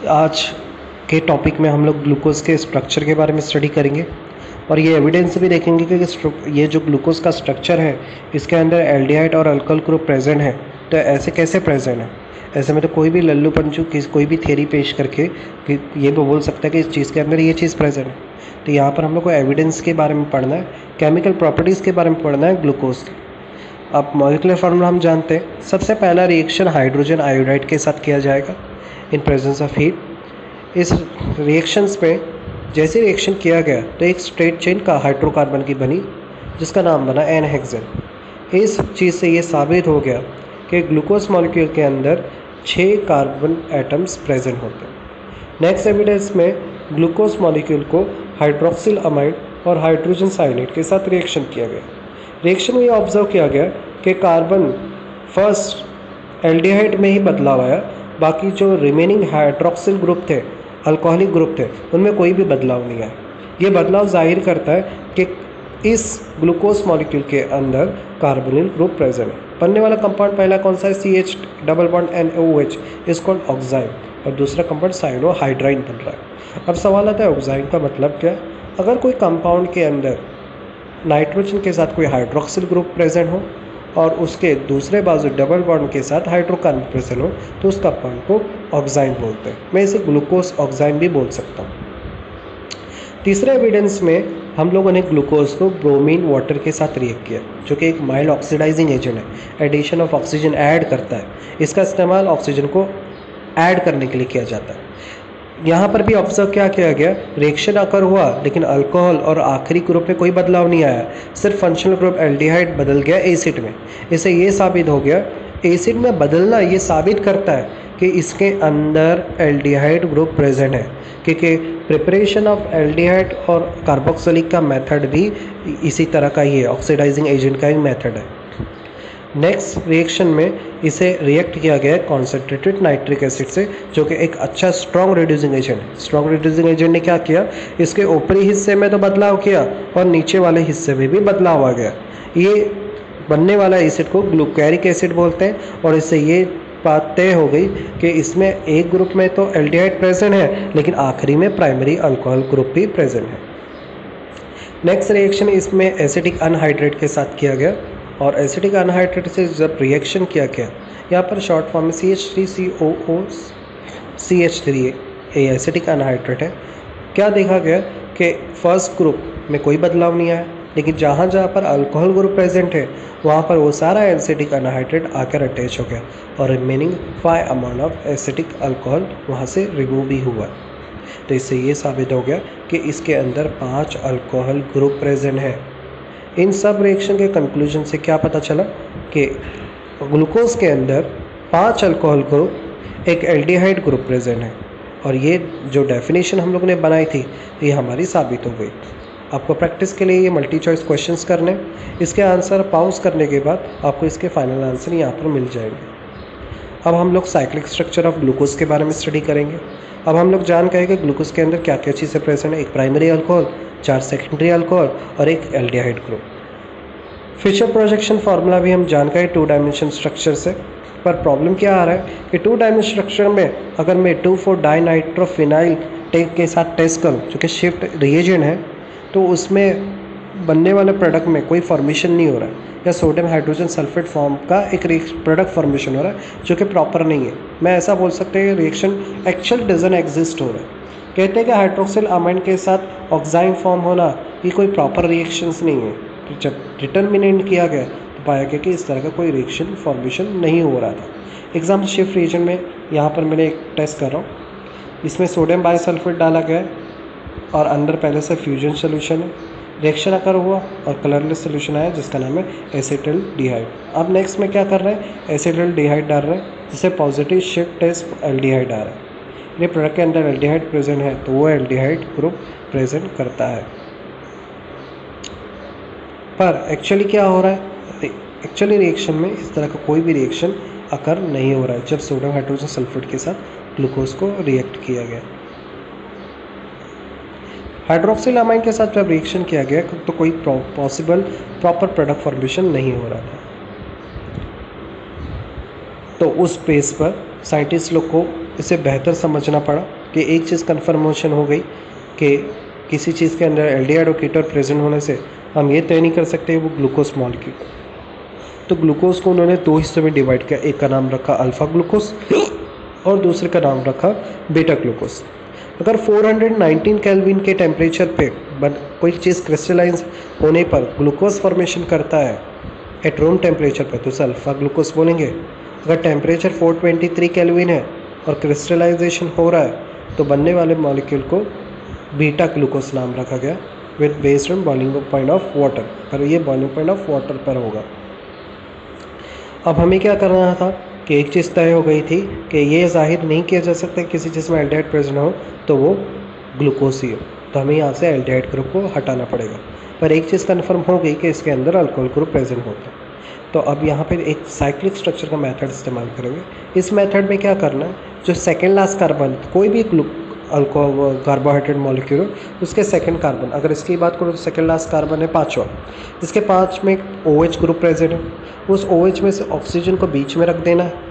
आज के टॉपिक में हम लोग ग्लूकोज के स्ट्रक्चर के बारे में स्टडी करेंगे और ये एविडेंस भी देखेंगे कि ये जो ग्लूकोज का स्ट्रक्चर है इसके अंदर एल्डिहाइड और अल्कोहल ग्रुप प्रेजेंट है। तो ऐसे कैसे प्रेजेंट है? ऐसे में तो कोई भी लल्लू पंचू कोई भी थ्योरी पेश करके कि ये भी बोल सकता है कि इस चीज़ के अंदर ये चीज़ प्रेजेंट है। तो यहाँ पर हम लोग को एविडेंस के बारे में पढ़ना है, केमिकल प्रॉपर्टीज़ के बारे में पढ़ना है ग्लूकोज की। अब मॉलिक्यूलर फार्मूला हम जानते हैं। सबसे पहला रिएक्शन हाइड्रोजन आयोडाइड के साथ किया जाएगा इन प्रेजेंस ऑफ हीट। इस रिएक्शंस में जैसे रिएक्शन किया गया तो एक स्ट्रेट चेन का हाइड्रोकार्बन की बनी जिसका नाम बना एन हेक्सेन। इस चीज़ से ये साबित हो गया कि ग्लूकोज मॉलिक्यूल के अंदर 6 कार्बन एटम्स प्रेजेंट होते हैं। नेक्स्ट एविडेंस में ग्लूकोज मॉलिक्यूल को हाइड्रोक्सिल अमाइड और हाइड्रोजन साइनाइड के साथ रिएक्शन किया गया। रिएक्शन में ये ऑब्जर्व किया गया कि कार्बन फर्स्ट एल्डिहाइड में ही बदलाव आया, बाकी जो रिमेनिंग हाइड्रोक्सिल ग्रुप थे, अल्कोहलिक ग्रुप थे, उनमें कोई भी बदलाव नहीं आया। ये बदलाव जाहिर करता है कि इस ग्लूकोज मॉलिक्यूल के अंदर कार्बोनिल ग्रुप प्रेजेंट है। बनने वाला कंपाउंड पहला कौन सा है? CH double bond NOH is called oxime और दूसरा कंपाउंड साइनोहाइड्राइन बन रहा है। अब सवाल आता है ऑक्साइन का मतलब क्या? अगर कोई कंपाउंड के अंदर नाइट्रोजन के साथ कोई हाइड्रोक्सिल ग्रुप प्रेजेंट हो और उसके दूसरे बाजू डबल बॉन्ड के साथ हाइड्रोकार्बन प्रेजेंट हो तो उस कंपाउंड को ऑक्साइन बोलते हैं। मैं इसे ग्लूकोज ऑक्साइन भी बोल सकता हूँ। तीसरे एविडेंस में हम लोगों ने ग्लूकोज को ब्रोमीन वाटर के साथ रिएक्ट किया जो कि एक माइल्ड ऑक्सीडाइजिंग एजेंट है। एडिशन ऑफ ऑक्सीजन ऐड करता है। इसका इस्तेमाल ऑक्सीजन को ऐड करने के लिए किया जाता है। यहाँ पर भी ऑब्जर्व क्या किया गया? रिएक्शन अकर हुआ लेकिन अल्कोहल और आखिरी ग्रुप में कोई बदलाव नहीं आया, सिर्फ फंक्शनल ग्रुप एल्डिहाइड बदल गया एसिड में। इससे ये साबित हो गया, एसिड में बदलना ये साबित करता है कि इसके अंदर एल्डिहाइड ग्रुप प्रेजेंट है, क्योंकि प्रिपरेशन ऑफ एल्डिहाइड और कार्बोक्सिलिक का मेथड भी इसी तरह का ही है, ऑक्सीडाइजिंग एजेंट का ही मेथड है। नेक्स्ट रिएक्शन में इसे रिएक्ट किया गया कॉन्सेंट्रेटेड नाइट्रिक एसिड से जो कि एक अच्छा स्ट्रॉन्ग रिड्यूसिंग एजेंट है। स्ट्रॉन्ग रिड्यूसिंग एजेंट ने क्या किया? इसके ऊपरी हिस्से में तो बदलाव किया और नीचे वाले हिस्से में भी बदलाव आ गया। ये बनने वाला एसिड को ग्लूकैरिक एसिड बोलते हैं और इससे ये बात तय हो गई कि इसमें एक ग्रुप में तो एल्डिहाइड प्रेजेंट है लेकिन आखिरी में प्राइमरी अल्कोहल ग्रुप भी प्रेजेंट है। नेक्स्ट रिएक्शन इसमें एसिटिक अनहाइड्रेट के साथ किया गया और एसिटिक अनहाइड्रेट से जब रिएक्शन किया गया, यहाँ पर शॉर्ट फॉर्म में CH3COO CH3 ये एसिटिक अनहाइड्रेट है। क्या देखा गया कि फर्स्ट ग्रुप में कोई बदलाव नहीं आया, लेकिन जहाँ जहाँ पर अल्कोहल ग्रुप प्रेजेंट है वहाँ पर वो सारा एसिटिक अनहाइड्रेट आकर अटैच हो गया और remaining 5 amount of acetic alcohol वहाँ से रिमूव भी हुआ। तो इससे ये साबित हो गया कि इसके अंदर 5 अल्कोहल ग्रुप प्रेजेंट है। इन सब रिएक्शन के कंक्लूजन से क्या पता चला कि ग्लूकोज के अंदर 5 अल्कोहल ग्रुप, एक एल्डिहाइड ग्रुप प्रेजेंट है और ये जो डेफिनेशन हम लोग ने बनाई थी ये हमारी साबित हो गई। आपको प्रैक्टिस के लिए ये मल्टी चॉइस क्वेश्चंस करने, इसके आंसर पाउज करने के बाद आपको इसके फाइनल आंसर यहाँ पर मिल जाएंगे। अब हम लोग साइक्लिक स्ट्रक्चर ऑफ ग्लूकोज के बारे में स्टडी करेंगे। अब हम लोग जान गए कि ग्लूकोज के अंदर क्या क्या चीज़ें प्रेजेंट है। एक प्राइमरी अल्कोहल, 4 सेकेंडरी अल्कोहल और एक aldehyde group. Fischer projection formula भी हम जान गए 2 डायमेंशन स्ट्रक्चर से। पर प्रॉब्लम क्या आ रहा है कि 2 डायमेंशन स्ट्रक्चर में अगर मैं 2,4-डाइनाइट्रोफिनाइल टेक के साथ टेस्ट करूँ जो कि शिफ्ट रिएजेंट है तो उसमें बनने वाले प्रोडक्ट में कोई फॉर्मेशन नहीं हो रहा है या सोडियम हाइड्रोजन सल्फेट फॉर्म का एक प्रोडक्ट फॉर्मेशन हो रहा है जो कि प्रॉपर नहीं है। मैं ऐसा बोल सकते हैं रिएक्शन एक्चुअल डजन एग्जिस्ट हो रहा है। कहते हैं कि हाइड्रोक्सिल अमाइन के साथ ऑक्साइन फॉर्म होना ये कोई प्रॉपर रिएक्शंस नहीं है। तो जब डिटर्मिनेंट किया गया तो पाया गया कि इस तरह का कोई रिएक्शन फॉर्मेशन नहीं हो रहा था। एग्जाम्पल शिफ्ट रिएजन में यहाँ पर मैंने एक टेस्ट कर रहा हूँ, इसमें सोडियम बाइसल्फेट डाला गया है और अंदर पहले से फ्यूजन सोल्यूशन है। रिएक्शन अकर हुआ और कलरलेस सोल्यूशन आया जिसका नाम है एसिटल्डिहाइड। अब नेक्स्ट में क्या कर रहे हैं? एसिटल्डिहाइड डाल रहे हैं जिससे पॉजिटिव शिफ्ट टेस्ट एल्डिहाइड आ रहा है। ये प्रोडक्ट के अंदर एल्डिहाइड प्रेजेंट है तो वो एल्डिहाइड ग्रुप प्रेजेंट करता है। पर एक्चुअली क्या हो रहा है? एक्चुअली रिएक्शन में इस तरह का कोई भी रिएक्शन अकर नहीं हो रहा है जब सोडियम हाइड्रोजन सल्फेट के साथ ग्लूकोज को रिएक्ट किया गया। हाइड्रोक्सिल अमाइन के साथ जब रिएक्शन किया गया तो कोई पॉसिबल प्रॉपर प्रोडक्ट फॉर्मेशन नहीं हो रहा था। तो उस बेस पर साइंटिस्ट लोग को इसे बेहतर समझना पड़ा कि एक चीज़ कन्फर्मेशन हो गई कि किसी चीज़ के अंदर एल्डिहाइड और कीटोन प्रेजेंट होने से हम ये तय नहीं कर सकते वो ग्लूकोज मॉलिक्यूल। तो ग्लूकोज को उन्होंने दो हिस्सों में डिवाइड किया, एक का नाम रखा अल्फ़ा ग्लूकोज और दूसरे का नाम रखा बीटा ग्लूकोज। अगर 419 केल्विन के टेम्परेचर पे कोई चीज़ क्रिस्टलाइज होने पर ग्लूकोज फॉर्मेशन करता है एट रूम टेम्परेचर पर, तो उसे अल्फ़ा ग्लूकोज बोलेंगे। अगर टेम्परेचर 423 केल्विन है और क्रिस्टलाइजेशन हो रहा है तो बनने वाले मॉलिक्यूल को बीटा ग्लूकोज नाम रखा गया with based on boiling point of water, पर ये बॉइलिंग पॉइंट ऑफ वाटर पर होगा। अब हमें क्या करना था कि एक चीज़ तय हो गई थी कि ये जाहिर नहीं किया जा सकता किसी चीज़ में एल्डिहाइड प्रेजेंट हो तो वो ग्लूकोज ही हो, तो हमें यहाँ से एल्डिहाइड ग्रुप को हटाना पड़ेगा। पर एक चीज़ कन्फर्म हो गई कि इसके अंदर अल्कोहल ग्रुप प्रेजेंट होता है। तो अब यहाँ पर एक साइक्लिक स्ट्रक्चर का मेथड इस्तेमाल करेंगे। इस मेथड में क्या करना है, जो सेकेंड लास्ट कार्बन कोई भी अल्कोहल कार्बोहाइड्रेट मॉलिक्यूल उसके सेकंड कार्बन, अगर इसकी बात करो तो सेकंड लास्ट कार्बन है पाँचवा, इसके 5 में OH ग्रुप प्रेजेंट है। उस OH में से ऑक्सीजन को बीच में रख देना है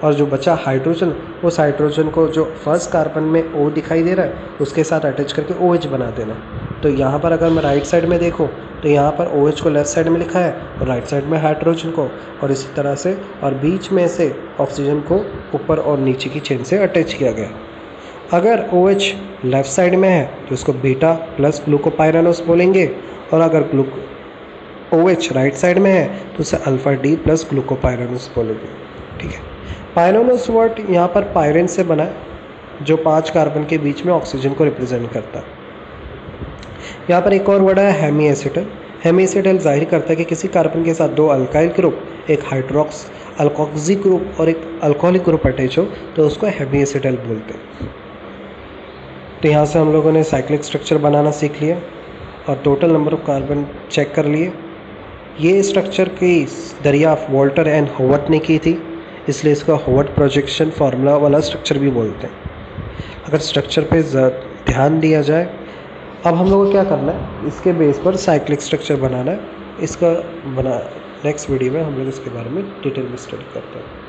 और जो बचा हाइड्रोजन, उस हाइड्रोजन को जो फर्स्ट कार्बन में O दिखाई दे रहा है उसके साथ अटैच करके OH बना देना। तो यहाँ पर अगर मैं राइट साइड में देखूँ तो यहाँ पर OH को लेफ्ट साइड में लिखा है और राइट साइड में हाइड्रोजन को, और इसी तरह से और बीच में से ऑक्सीजन को ऊपर और नीचे की चेन से अटैच किया गया। अगर OH लेफ़्ट साइड में है तो उसको बीटा प्लस ग्लूकोपाइरानोस बोलेंगे, और अगर OH राइट साइड में है तो उसे अल्फ़ा डी प्लस ग्लूकोपाइरानोस बोलेंगे। ठीक है, पाइरानोस वर्ड यहाँ पर पायरेन से बना है जो 5 कार्बन के बीच में ऑक्सीजन को रिप्रेजेंट करता है। यहाँ पर एक और वर्ड है हेमी एसिटल। हेमी एसिटल जाहिर करता है कि किसी कार्बन के साथ 2 अल्काइल ग्रुप, एक हाइड्रोक्स अल्कोक्सी ग्रुप और एक अल्कोहलिक ग्रुप अटैच हो तो उसको हेमी एसिटल बोलते हैं। तो यहाँ से हम लोगों ने साइक्लिक स्ट्रक्चर बनाना सीख लिया और total number of carbon check कर लिए। ये स्ट्रक्चर की दरियाफ्त वॉल्टर एंड होवर्ट ने की थी, इसलिए इसका होवर्ट प्रोजेक्शन फार्मूला वाला स्ट्रक्चर भी बोलते हैं। अगर स्ट्रक्चर पे ध्यान दिया जाए, अब हम लोगों को क्या करना है, इसके बेस पर साइक्लिक स्ट्रक्चर बनाना है। इसका नेक्स्ट वीडियो में हम लोग इसके बारे में डिटेल में स्टडी करते हैं।